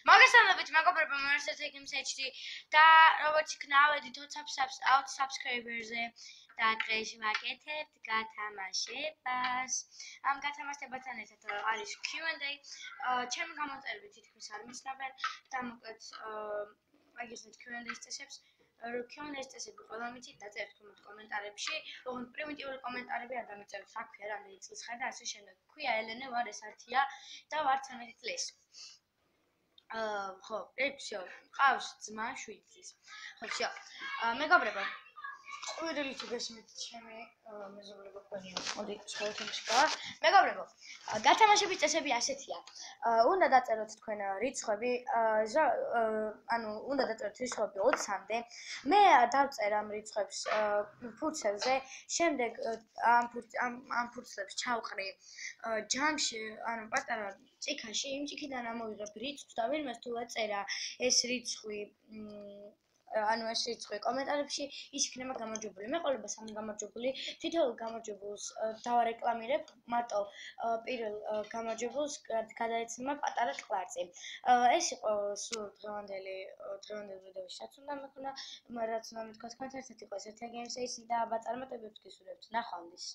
მოგესალმებით მეგობრებო, მომარსეთ ეგიმსეჩი და როგორც იქნა ავედით 20 subscriber-ზე და დღეს ვაკეთებთ გათამაშებას. ამ გათამაშებასთან ერთად არის Q&A. ჩემი გამოწერები თითქმის არ მიცნობენ და მოკლედ აგიხსნით Q&A-ის წესებს. Q&A-ის წესები ყველა მიცით, დაწერთ კომენტარებში. ოღონდ პრიმიტიული კომენტარები არ დამიწერთ, რა ქვია, რამდენი წლის ხარ და ასე შემდეგ. ქვია ელენე, ვარ ეს 1-ია და ვარ 13 წლის. ხო, всё, ყავს ძმა 7 წლის. ხო, всё. მეგობრებო, ყვირილით გესმით ჩემი მეზობლებო ყველია. მოდი სხვა თემაში გავა. მეგობრებო, გათამაშების წესები ასეთია. უნდა დაწეროთ თქვენ რიცხვები, ანუ უნდა დაწეროთ რიცხვები 20-მდე. მე დავწერ ამ რიცხვებს ფურცელზე, შემდეგ ამ ფურცლებს ჩავყრი ჯამში, ანუ პატარა წიქაში, იმ წიქიდან ამოვიღებ რიცხვს და ვინმეს თუ აწერა ეს რიცხვი კომენტარებში ის იქნება გამარჯვებული. მე ყოლება 3 გამარჯვებული, თითოეულ გამარჯვებულს დავარეკლამირებ, მარტო პირველ გამარჯვებულს გადაეცემა პატარა ტყლარწი. ეს იყო სულ დღევანდელი ვიდეოში, რაც უნდა მეთქვა, თქვენთან ერთად იყო ეს ერთი გეიმსეისი და აბა წარმატებებს გისურვებთ. ნახვამდის.